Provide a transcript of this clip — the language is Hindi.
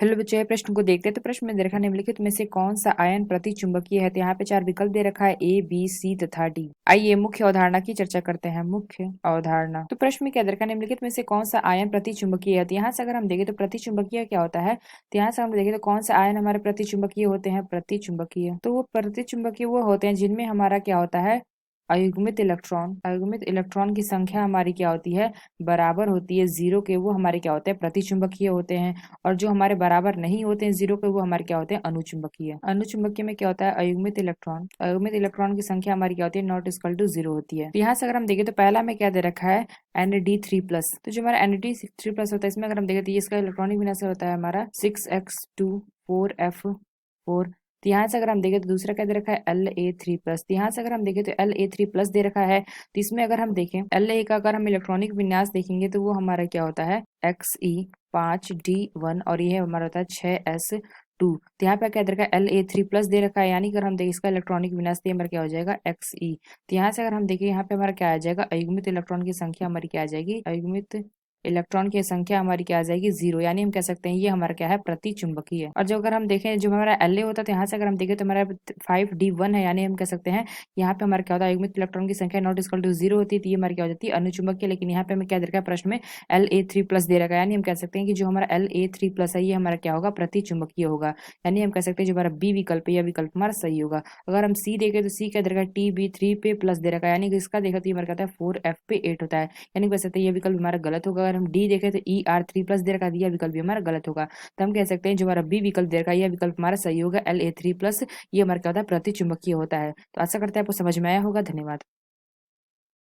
हेलो बच्चों, ये प्रश्न को देखते हैं। तो प्रश्न में दे रखा है निम्नलिखित में से कौन सा आयन प्रति चुंबकीय है। तो यहाँ पे चार विकल्प दे रखा है ए, बी, सी तथा डी। आइए मुख्य अवधारणा की चर्चा करते हैं। मुख्य अवधारणा। तो प्रश्न में क्या दे रखा है निम्नलिखित में से कौन सा आयन प्रति चुंबकीय है। तो यहाँ से अगर हम देखें तो प्रति चुंबकीय क्या होता है। तो यहाँ से हम देखें तो कौन सा आयन हमारे प्रति चुंबकीय होते हैं। प्रति चुंबकीय तो वो प्रति चुंबकीय वो होते हैं जिनमें हमारा क्या होता है, अयुग्मित इलेक्ट्रॉन की संख्या हमारी क्या होती है, बराबर होती है जीरो के। वो हमारे क्या होते हैं, प्रतिचुंबकीय होते हैं। और जो हमारे बराबर नहीं होते हैं जीरो के, वो हमारे क्या होते हैं, अनुचुंबकीय। अनुचुंबकीय में क्या होता है, अयुग्मित इलेक्ट्रॉन की संख्या हमारी क्या होती है, नॉट इक्वल टू जीरो होती है। तो यहाँ से अगर हम देखें तो पहला में क्या दे रखा है, Nd3+। तो जो हमारा Nd3+ होता है, इसमें अगर हम देखें तो इसका इलेक्ट्रॉनिक विन्यास होता है हमारा 6s2 4f4। तो यहाँ से अगर हम देखें तो दूसरा क्या दे रखा है, La3+। तो यहाँ से अगर हम देखें तो La3+ दे रखा है। तो इसमें अगर हम देखें La का अगर हम इलेक्ट्रॉनिक विन्यास देखेंगे तो वो हमारा क्या होता है, Xe5D1। और ये हमारा होता है 6s2। तो यहाँ पे क्या दे रखा है, La3+ दे रखा है। यानी कि अगर हम देखें इसका इलेक्ट्रॉनिक विन्यास तो हमारा क्या हो जाएगा, Xe। तो यहाँ से अगर हम देखें यहाँ पे हमारा क्या आ जाएगा, अयुग्मित इलेक्ट्रॉन की संख्या हमारी क्या आ जाएगी, अयुग्मित इलेक्ट्रॉन की संख्या हमारी क्या आ जाएगी, जीरो। यानी हम कह सकते हैं ये हमारा क्या है, प्रति चुंबकीय है। और जो अगर हम देखें जो हमारा La होता है, तो यहाँ से अगर हम देखें तो हमारा 5D1 है। यानी हम कह सकते हैं यहाँ पे हमारा क्या होता है, युग्मित इलेक्ट्रॉन की संख्या नॉट इक्वल टू जीरो होती है। तो ये हमारी क्या हो जाती है, अनुचुंबकीय। लेकिन यहाँ पे हमें क्या दे रखा है प्रश्न में, La3+ दे रखा है। यानी हम कह सकते हैं कि जो हमारा La3+ है ये हमारा क्या होगा, प्रति चुंबकीय होगा। यानी हम कह सकते हैं जो हमारा बी विकल्प है यह विकल्प हमारा सही होगा। अगर हम सी देखें तो सी क्या दे रखा है, Tb3 पे प्लस दे रखा है। यानी कि इसका देखा तो ये हमारा कहता है 4f पे 8 होता है। यानी कह सकते हैं ये विकल्प हमारा गलत होगा। अगर हम डी देखें तो Er3+ दे रखा है, यह विकल्प भी हमारा गलत होगा। तो हम कह सकते हैं जो हमारा बी विकल्प दे रखा है यह विकल्प हमारा सही होगा, La3+। ये हमारा क्या होता है, प्रति चुंबकीय होता है। तो आशा करते हैं आपको समझ में आया होगा। धन्यवाद।